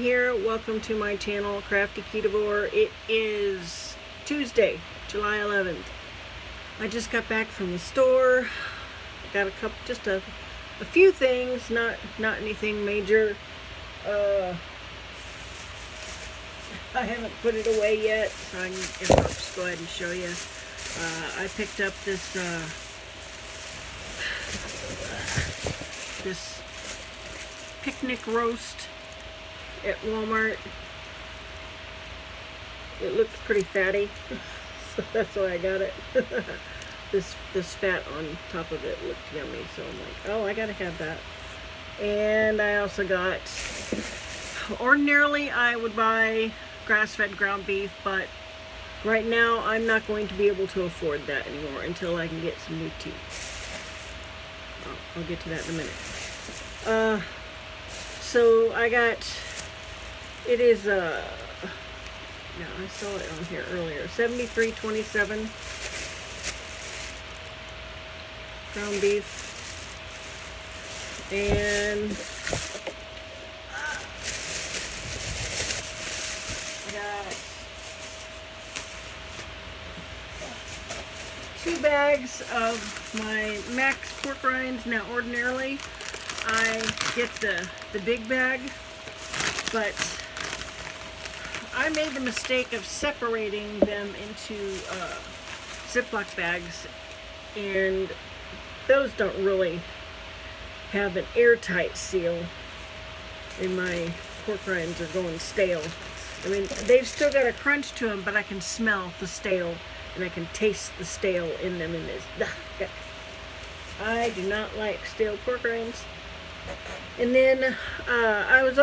here. Welcome to my channel, Crafty Ketovore. It is Tuesday, July 11th. I just got back from the store. Got just a few things, not anything major. I haven't put it away yet, so I'll just go ahead and show you. I picked up this this picnic roast at Walmart. It looks pretty fatty, so that's why I got it. This fat on top of it looked yummy, so I'm like, oh, I gotta have that. And I also got, ordinarily I would buy grass-fed ground beef, but right now I'm not going to be able to afford that anymore until I can get some new teeth. I'll get to that in a minute. So I got, it is no, I saw it on here earlier, $73.27 ground beef, and I got 2 bags of my max pork rinds. Now ordinarily I get the big bag, but I made the mistake of separating them into Ziploc bags, and those don't really have an airtight seal, and my pork rinds are going stale. I mean, they've still got a crunch to them, but I can smell the stale, and I can taste the stale in them. In this, I do not like stale pork rinds. And then I was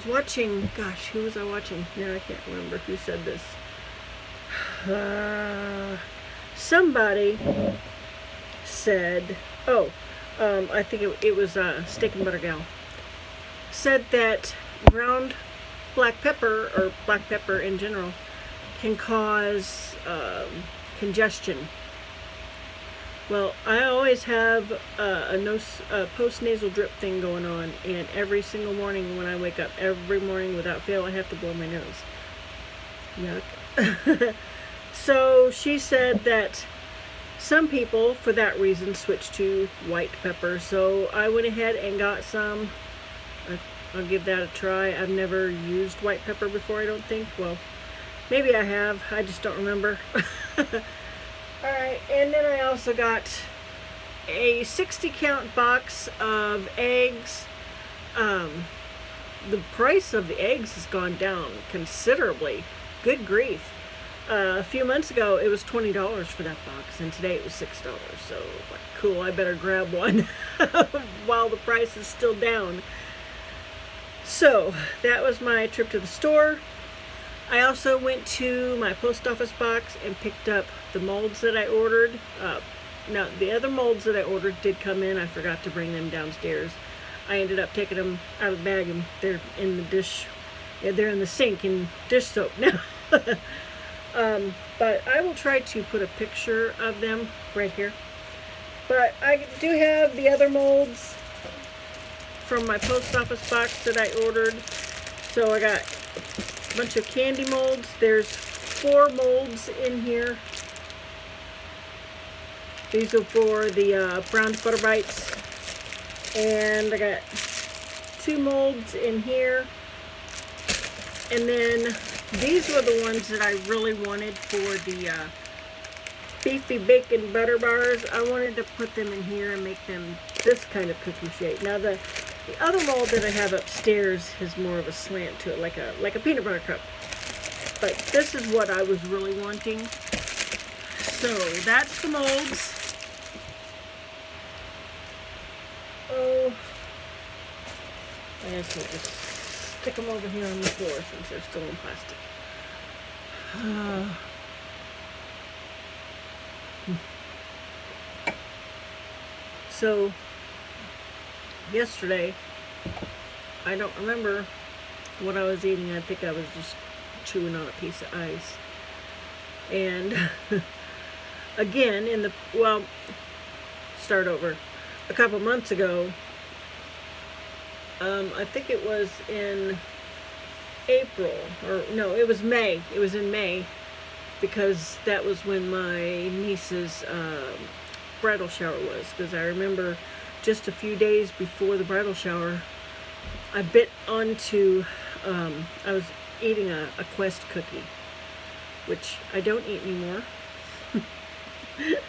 watching, gosh, who was I watching? Now I can't remember who said this. Somebody said, I think it was Steak and Butter Gal, said that ground black pepper, or black pepper in general, can cause congestion. Well, I always have a post-nasal drip thing going on, and every single morning when I wake up, every morning without fail, I have to blow my nose. Yuck. So she said that some people, for that reason, switch to white pepper. So I went ahead and got some. I'll give that a try. I've never used white pepper before, I don't think. Well, maybe I have. I just don't remember. Alright, and then I also got a 60 count box of eggs. The price of the eggs has gone down considerably. Good grief. A few months ago it was $20 for that box, and today it was $6. So, like, cool, I better grab one while the price is still down. So that was my trip to the store. I also went to my post office box and picked up the molds that I ordered. Now, the other molds that I ordered did come in. I forgot to bring them downstairs. I ended up taking them out of the bag, and they're in the dish. Yeah, they're in the sink in dish soap now. But I will try to put a picture of them right here. But I do have the other molds from my post office box that I ordered. So I got a bunch of candy molds. There's 4 molds in here. These are for the brown butter bites. And I got 2 molds in here. And then these were the ones that I really wanted for the beefy bacon butter bars. I wanted to put them in here and make them this kind of cookie shape. Now the other mold that I have upstairs has more of a slant to it, like a peanut butter cup. But this is what I was really wanting. So that's the molds. Oh, I guess we'll just stick them over here on the floor since they're still in plastic. So yesterday, I don't remember what I was eating. I think I was just chewing on a piece of ice. And again, start over. A couple months ago, I think it was in April, or no, it was May. It was in May, because that was when my niece's bridal shower was. Because I remember just a few days before the bridal shower, I bit onto, I was eating a Quest cookie, which I don't eat anymore.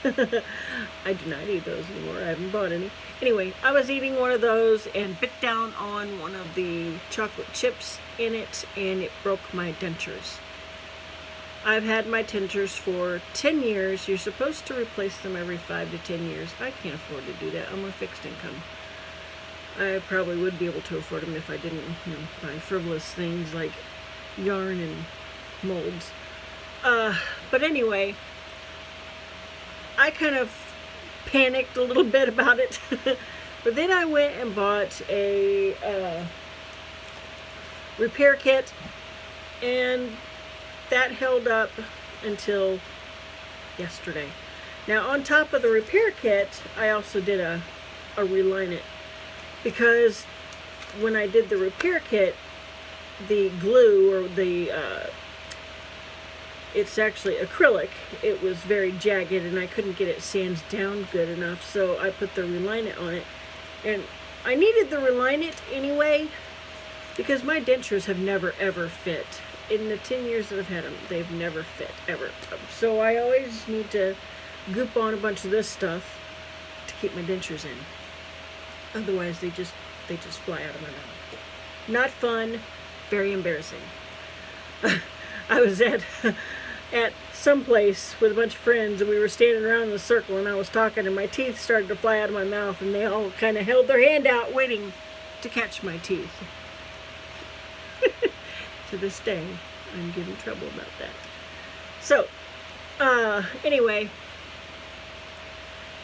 I do not eat those anymore. I haven't bought any. Anyway, I was eating one of those and bit down on one of the chocolate chips in it, and it broke my dentures. I've had my dentures for 10 years. You're supposed to replace them every 5 to 10 years. I can't afford to do that. I'm on fixed income. I probably would be able to afford them if I didn't, buy frivolous things like yarn and molds. But anyway, I kind of panicked a little bit about it. But then I went and bought a repair kit, and that held up until yesterday. Now, on top of the repair kit, I also did a reline it, because when I did the repair kit, the glue, or the it's actually acrylic, it was very jagged and I couldn't get it sanded down good enough, so I put the reline it on it. And I needed the reline it anyway, because my dentures have never ever fit. In the 10 years that I've had them, they've never fit, ever. So I always need to goop on a bunch of this stuff to keep my dentures in. Otherwise they just fly out of my mouth. Not fun, very embarrassing. I was at some place with a bunch of friends, and we were standing around in a circle, and I was talking, and my teeth started to fly out of my mouth, and they all kind of held their hand out waiting to catch my teeth. To this day, I'm getting trouble about that. So, anyway,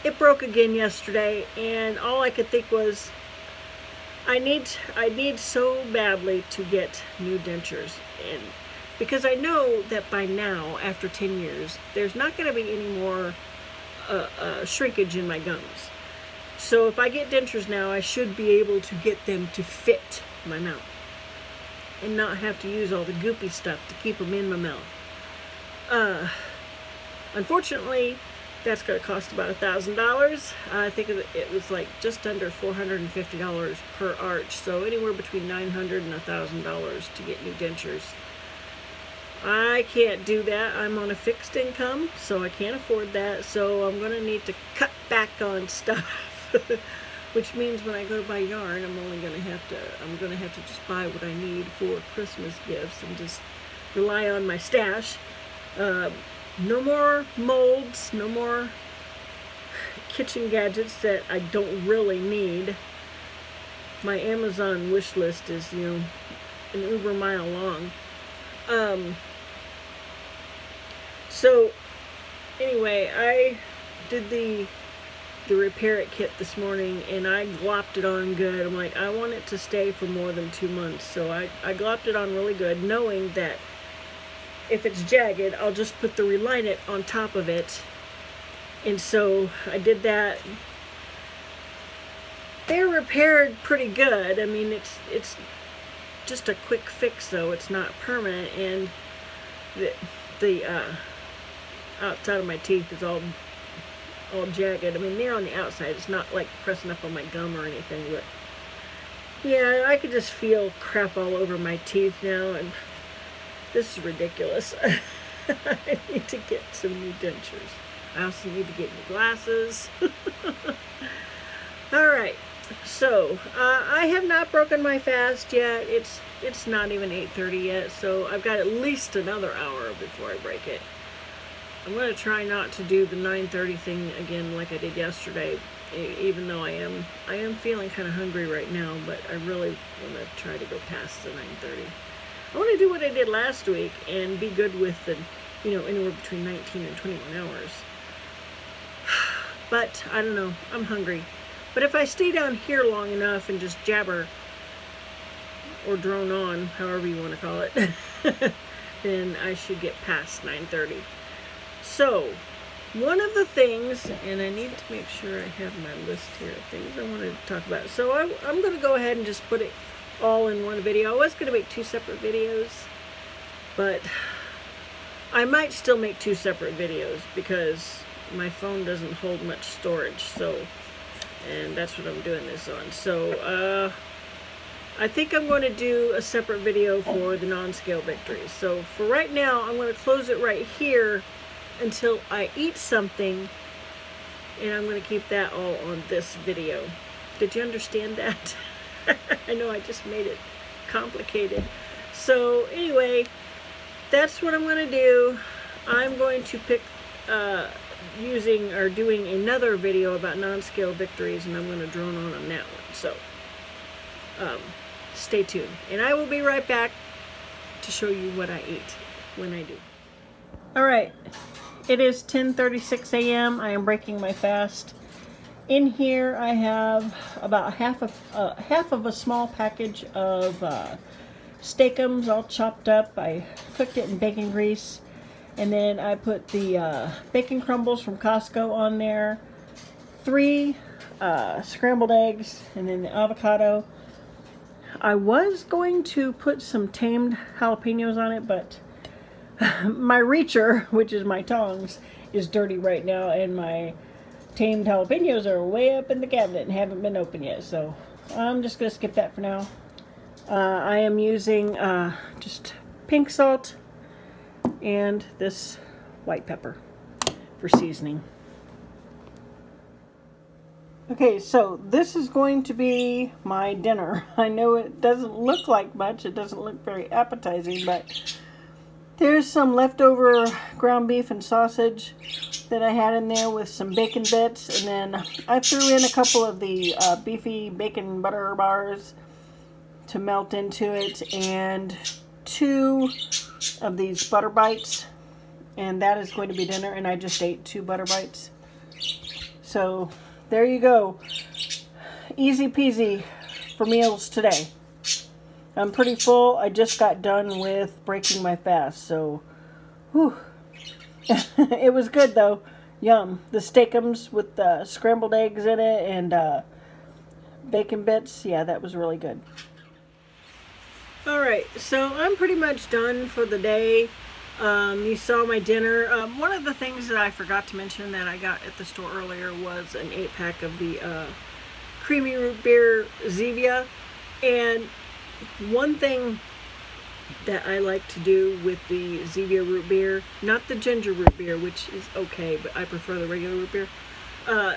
it broke again yesterday, and all I could think was, I need so badly to get new dentures, and because I know that by now, after 10 years, there's not going to be any more shrinkage in my gums. So if I get dentures now, I should be able to get them to fit my mouth and not have to use all the goopy stuff to keep them in my mouth. Unfortunately, that's going to cost about $1,000. I think it was like just under $450 per arch, so anywhere between $900 and $1,000 to get new dentures. I can't do that. I'm on a fixed income, so I can't afford that. So I'm going to need to cut back on stuff, which means when I go to buy yarn, I'm going to have to just buy what I need for Christmas gifts and just rely on my stash. No more molds, no more kitchen gadgets that I don't really need. My Amazon wish list is, an uber mile long. So anyway, I did the repair it kit this morning, and I glopped it on good. I'm like, I want it to stay for more than 2 months, so I glopped it on really good, knowing that if it's jagged, I'll just put the reline it on top of it. And so I did that. They're repaired pretty good. I mean, it's just a quick fix, though. It's not permanent, and the outside of my teeth is all jagged. I mean, they're on the outside. It's not like pressing up on my gum or anything, but yeah, I could just feel crap all over my teeth now, and this is ridiculous. I need to get some new dentures. I also need to get new glasses. Alright, so I have not broken my fast yet. It's not even 8:30 yet, so I've got at least another hour before I break it. I'm going to try not to do the 9:30 thing again like I did yesterday, even though I am feeling kind of hungry right now, but I really want to try to go past the 9:30. I want to do what I did last week and be good with the, anywhere between 19 and 21 hours. But I don't know, I'm hungry. But if I stay down here long enough and just jabber, or drone on, however you want to call it, then I should get past 9:30. So, one of the things, and I need to make sure I have my list here of things I wanted to talk about. So I'm going to go ahead and just put it all in one video. I was going to make 2 separate videos, but I might still make 2 separate videos because my phone doesn't hold much storage, so, and that's what I'm doing this on. So I think I'm going to do a separate video for the non-scale victories. So for right now, I'm going to close it right here until I eat something, and I'm going to keep that all on this video. Did you understand that? I know I just made it complicated. So anyway, that's what I'm going to do. I'm going to pick doing another video about non-scale victories, and I'm going to drone on that one. So stay tuned, and I will be right back to show you what I eat when I do. All right, it is 10:36 a.m. I am breaking my fast. In here I have about half of a small package of steakums all chopped up. I cooked it in bacon grease, and then I put the bacon crumbles from Costco on there, 3 scrambled eggs, and then the avocado. I was going to put some tamed jalapenos on it, but my reacher, which is my tongs, is dirty right now, and my tamed jalapenos are way up in the cabinet and haven't been opened yet, so I'm just going to skip that for now. I am using just pink salt and this white pepper for seasoning. Okay, so this is going to be my dinner. I know it doesn't look like much, it doesn't look very appetizing, but there's some leftover ground beef and sausage that I had in there with some bacon bits, and then I threw in a couple of the beefy bacon butter bars to melt into it, and 2 of these butter bites, and that is going to be dinner, and I just ate 2 butter bites. So there you go. Easy peasy for meals today. I'm pretty full. I just got done with breaking my fast, so whew. It was good though. Yum. The steakums with the scrambled eggs in it and bacon bits. Yeah, that was really good. Alright, so I'm pretty much done for the day. You saw my dinner. One of the things that I forgot to mention that I got at the store earlier was an 8-pack of the creamy root beer Zevia. And one thing that I like to do with the Zevia root beer, not the ginger root beer, which is okay, but I prefer the regular root beer. So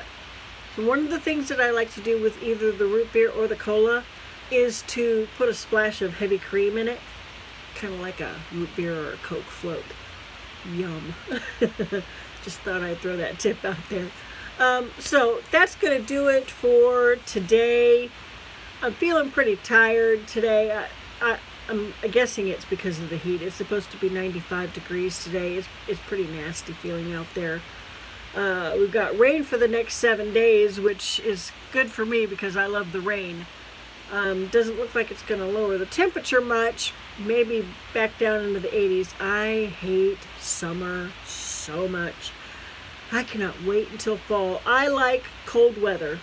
one of the things that I like to do with either the root beer or the cola is to put a splash of heavy cream in it, kind of like a root beer or a Coke float. Yum. Just thought I'd throw that tip out there. So that's going to do it for today. I'm feeling pretty tired today. I'm guessing it's because of the heat. It's supposed to be 95 degrees today. It's pretty nasty feeling out there. We've got rain for the next 7 days, which is good for me because I love the rain. Doesn't look like it's going to lower the temperature much. Maybe back down into the 80s. I hate summer so much. I cannot wait until fall. I like cold weather.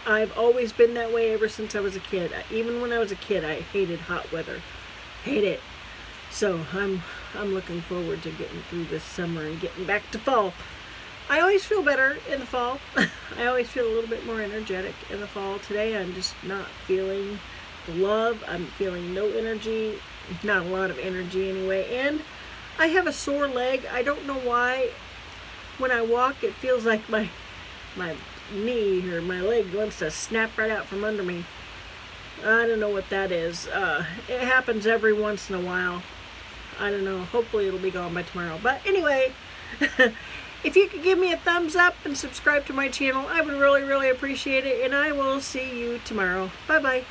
I've always been that way ever since I was a kid. Even when I was a kid, I hated hot weather. Hate it. So I'm looking forward to getting through this summer and getting back to fall. I always feel better in the fall. I always feel a little bit more energetic in the fall. Today I'm just not feeling the love. I'm feeling no energy. Not a lot of energy anyway. And I have a sore leg. I don't know why. When I walk, it feels like my knee or my leg wants to snap right out from under me. I don't know what that is. It happens every once in a while. I don't know. Hopefully it'll be gone by tomorrow. But anyway, if you could give me a thumbs up and subscribe to my channel, I would really, really appreciate it. And I will see you tomorrow. Bye-bye.